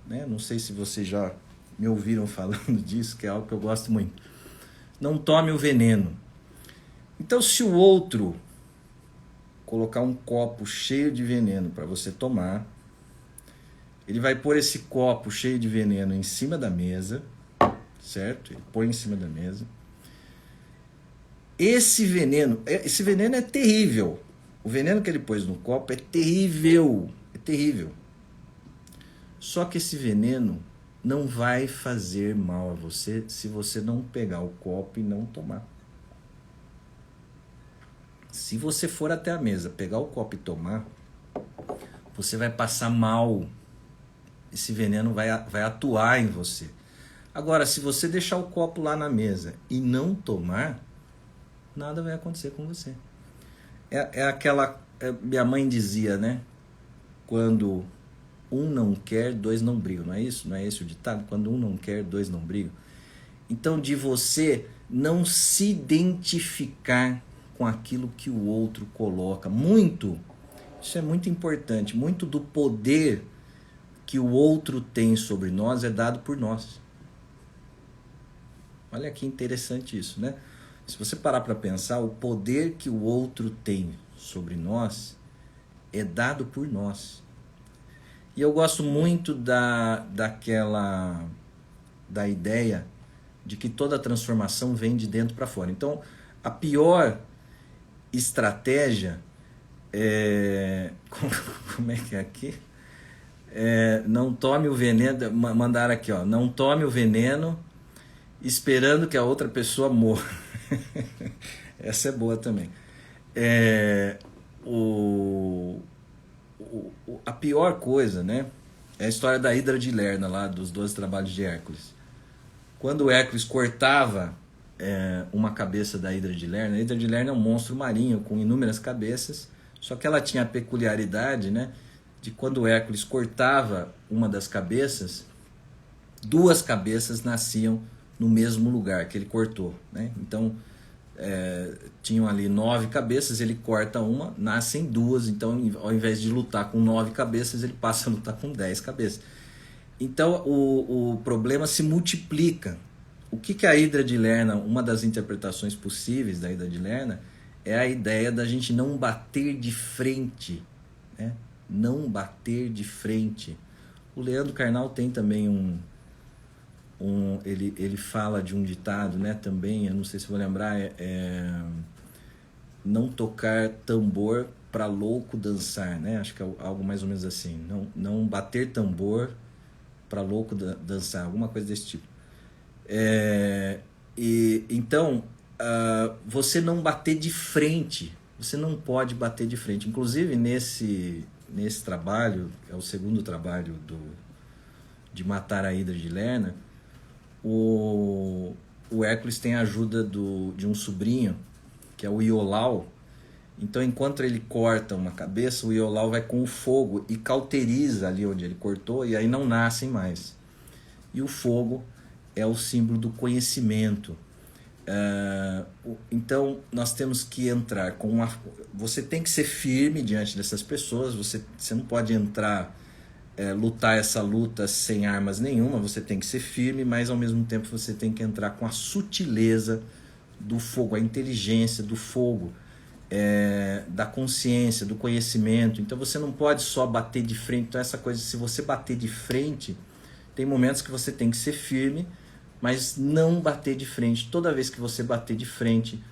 né? Não sei se vocês já me ouviram falando disso, que é algo que eu gosto muito. Não tome o veneno. Então, se o outro colocar um copo cheio de veneno para você tomar, ele vai pôr esse copo cheio de veneno em cima da mesa, certo? Ele põe em cima da mesa. Esse veneno é terrível. O veneno que ele pôs no copo é terrível. É terrível. Só que esse veneno não vai fazer mal a você se você não pegar o copo e não tomar. Se você for até a mesa, pegar o copo e tomar, você vai passar mal. Esse veneno vai atuar em você. Agora, se você deixar o copo lá na mesa e não tomar, nada vai acontecer com você. Minha mãe dizia, né? Quando um não quer, dois não brigam. Não é isso? Não é esse o ditado? Quando um não quer, dois não brigam. Então, de você não se identificar com aquilo que o outro coloca. Isso é muito importante. Muito do poder que o outro tem sobre nós é dado por nós. Olha que interessante isso, né? Se você parar para pensar, o poder que o outro tem sobre nós é dado por nós. E eu gosto muito da ideia de que toda transformação vem de dentro para fora. Então, a pior estratégia como é que é aqui? Não tome o veneno, mandaram aqui, não tome o veneno esperando que a outra pessoa morra. Essa é boa também. A pior coisa, né, é a história da Hidra de Lerna, lá dos 12 trabalhos de Hércules. Quando o Hércules cortava uma cabeça da Hidra de Lerna, a Hidra de Lerna é um monstro marinho com inúmeras cabeças, só que ela tinha a peculiaridade, né, de quando o Hércules cortava uma das cabeças, 2 cabeças nasciam no mesmo lugar que ele cortou, né? Então, tinham ali 9 cabeças, ele corta uma, nascem 2, então ao invés de lutar com 9 cabeças, ele passa a lutar com 10 cabeças. Então o problema se multiplica. O que a Hidra de Lerna, uma das interpretações possíveis da Hidra de Lerna, é a ideia da gente não bater de frente, né? Não bater de frente. O Leandro Carnal tem também ele fala de um ditado, né, também, eu não sei se vou lembrar, não tocar tambor para louco dançar, né? Acho que é algo mais ou menos assim. Não bater tambor para louco dançar, alguma coisa desse tipo. Então, você não bater de frente, você não pode bater de frente. Inclusive, nesse trabalho, é o segundo trabalho de matar a Hidra de Lerna, o Hércules tem a ajuda de um sobrinho, que é o Iolau. Então, enquanto ele corta uma cabeça, o Iolau vai com o fogo e cauteriza ali onde ele cortou, e aí não nascem mais. E o fogo é o símbolo do conhecimento. Então, nós temos que entrar com você tem que ser firme diante dessas pessoas, você não pode entrar, lutar essa luta sem armas nenhuma, você tem que ser firme, mas ao mesmo tempo você tem que entrar com a sutileza do fogo, a inteligência do fogo, da consciência, do conhecimento. Então você não pode só bater de frente. Então essa coisa, se você bater de frente, tem momentos que você tem que ser firme, mas não bater de frente. Toda vez que você bater de frente,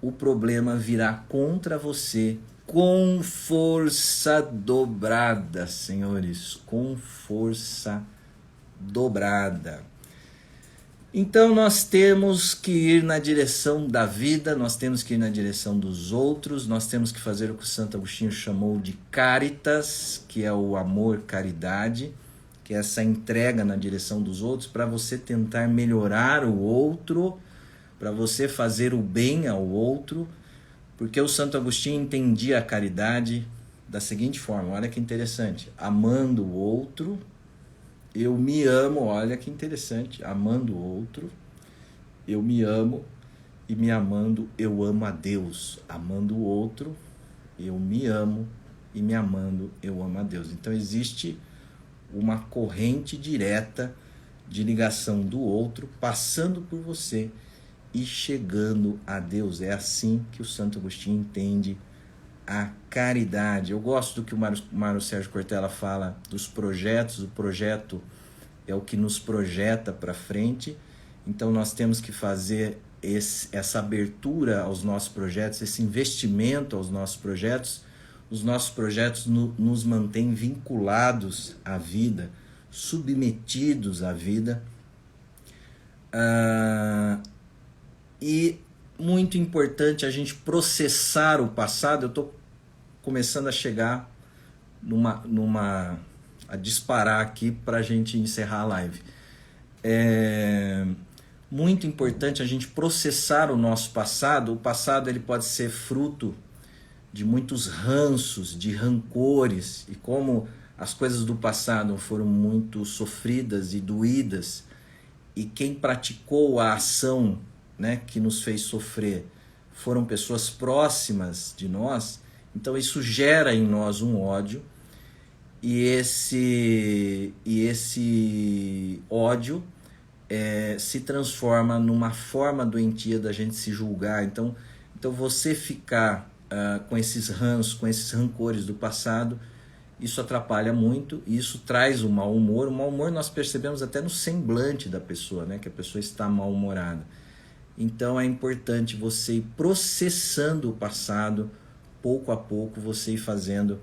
o problema virá contra você com força dobrada, senhores, com força dobrada. Então nós temos que ir na direção da vida, nós temos que ir na direção dos outros, nós temos que fazer o que o Santo Agostinho chamou de caritas, que é o amor, caridade, que é essa entrega na direção dos outros, para você tentar melhorar o outro, para você fazer o bem ao outro, porque o Santo Agostinho entendia a caridade da seguinte forma, olha que interessante, amando o outro, eu me amo, olha que interessante, amando o outro, eu me amo, e me amando, eu amo a Deus. Amando o outro, eu me amo, e me amando, eu amo a Deus. Então existe uma corrente direta de ligação do outro, passando por você e chegando a Deus. É assim que o Santo Agostinho entende a caridade. Eu gosto do que o Mário Sérgio Cortella fala dos projetos. O projeto é o que nos projeta para frente. Então nós temos que fazer essa abertura aos nossos projetos, esse investimento aos nossos projetos. Os nossos projetos nos mantêm vinculados à vida, submetidos à vida. E muito importante a gente processar o passado. Eu estou começando a chegar a disparar aqui para a gente encerrar a live. É muito importante a gente processar o nosso passado. O passado ele pode ser fruto de muitos ranços, de rancores, e como as coisas do passado foram muito sofridas e doídas, e quem praticou a ação, né, que nos fez sofrer foram pessoas próximas de nós, então isso gera em nós um ódio, e esse ódio se transforma numa forma doentia da gente se julgar. Então você ficar com esses ranços, com esses rancores do passado, isso atrapalha muito, e isso traz o mau humor. O mau humor nós percebemos até no semblante da pessoa, né, que a pessoa está mal-humorada. Então é importante você ir processando o passado, pouco a pouco você ir fazendo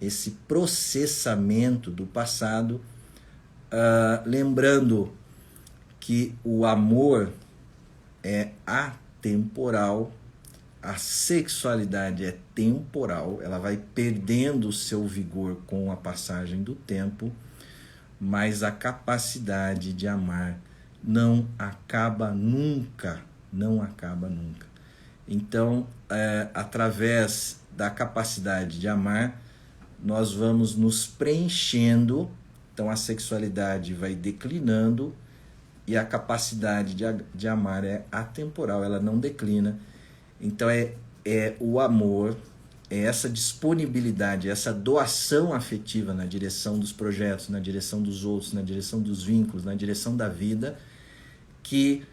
esse processamento do passado, lembrando que o amor é atemporal, a sexualidade é temporal, ela vai perdendo o seu vigor com a passagem do tempo, mas a capacidade de amar não acaba nunca, não acaba nunca. Então, através da capacidade de amar, nós vamos nos preenchendo. Então a sexualidade vai declinando e a capacidade de amar é atemporal, ela não declina. Então é o amor, é essa disponibilidade, essa doação afetiva na direção dos projetos, na direção dos outros, na direção dos vínculos, na direção da vida, que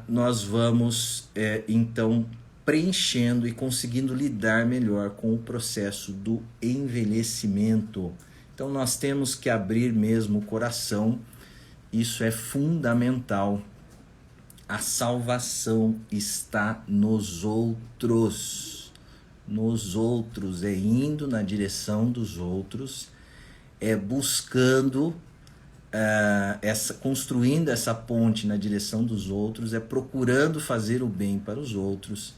nós vamos então preenchendo e conseguindo lidar melhor com o processo do envelhecimento. Então nós temos que abrir mesmo o coração, isso é fundamental. A salvação está nos outros. Nos outros, é indo na direção dos outros, é buscando, construindo essa ponte na direção dos outros, é procurando fazer o bem para os outros,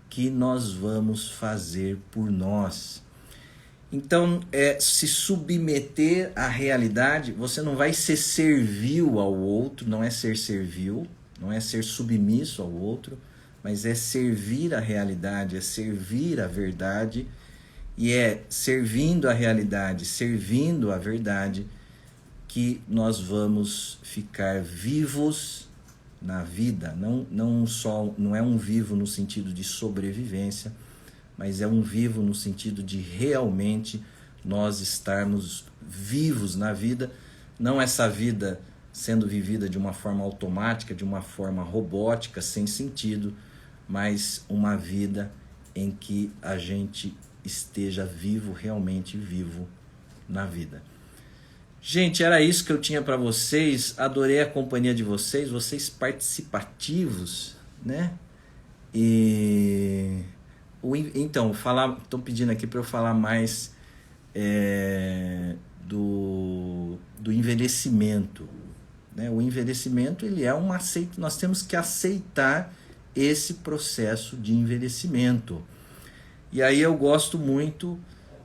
que nós vamos fazer por nós. Então, se submeter à realidade, você não vai ser servil ao outro, não é ser servil, não é ser submisso ao outro, mas é servir a realidade, é servir a verdade, e é servindo a realidade, servindo a verdade, que nós vamos ficar vivos na vida. Não é um vivo no sentido de sobrevivência, mas é um vivo no sentido de realmente nós estarmos vivos na vida, não essa vida sendo vivida de uma forma automática, de uma forma robótica, sem sentido, mas uma vida em que a gente esteja vivo, realmente vivo na vida. Gente, era isso que eu tinha para vocês. Adorei a companhia de vocês, vocês participativos, né? Então, estão pedindo aqui para eu falar mais do envelhecimento, né? O envelhecimento, ele é nós temos que aceitar esse processo de envelhecimento. E aí eu gosto muito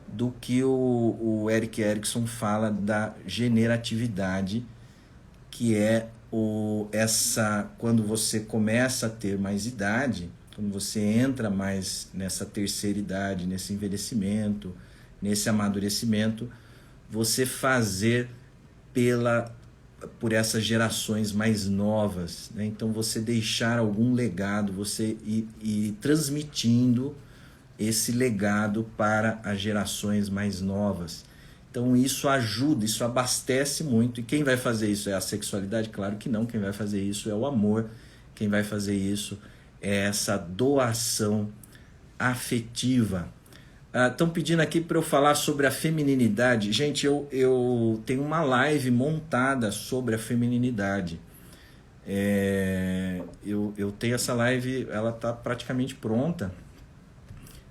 do que o Erik Erikson fala da generatividade, que é quando você começa a ter mais idade, quando você entra mais nessa terceira idade, nesse envelhecimento, nesse amadurecimento, você fazer por essas gerações mais novas, né? Então você deixar algum legado, você ir transmitindo esse legado para as gerações mais novas. Então isso ajuda, isso abastece muito. E quem vai fazer isso é a sexualidade? Claro que não. Quem vai fazer isso é o amor. Quem vai fazer isso é essa doação afetiva. Estão pedindo aqui para eu falar sobre a femininidade. Gente, eu tenho uma live montada sobre a femininidade. Eu tenho essa live, ela está praticamente pronta.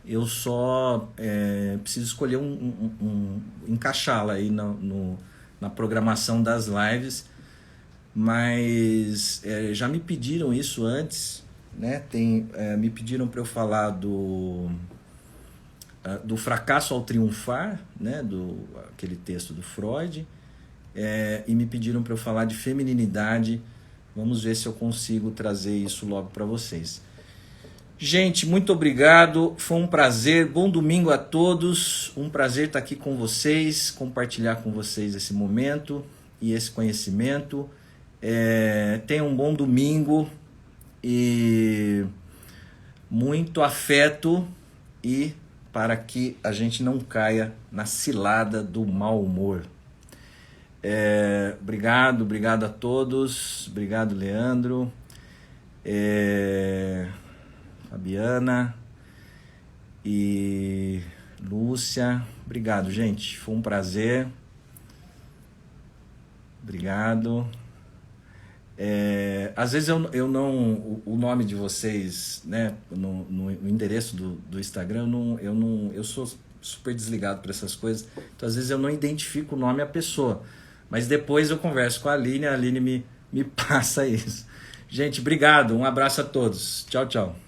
Eu só preciso escolher encaixá-la aí na programação das lives, mas já me pediram isso antes, né? Me pediram para eu falar do fracasso ao triunfar, né? Aquele texto do Freud, e me pediram para eu falar de femininidade. Vamos ver se eu consigo trazer isso logo para vocês. Gente, muito obrigado, foi um prazer, bom domingo a todos, um prazer estar aqui com vocês, compartilhar com vocês esse momento e esse conhecimento. Tenham um bom domingo e muito afeto, e para que a gente não caia na cilada do mau humor. Obrigado a todos, obrigado Leandro, Fabiana e Lúcia, obrigado, gente, foi um prazer, obrigado. Às vezes eu não, o nome de vocês, né, no endereço do Instagram, eu sou super desligado para essas coisas, então às vezes eu não identifico o nome da pessoa, mas depois eu converso com a Aline me passa isso. Gente, obrigado, um abraço a todos, tchau, tchau.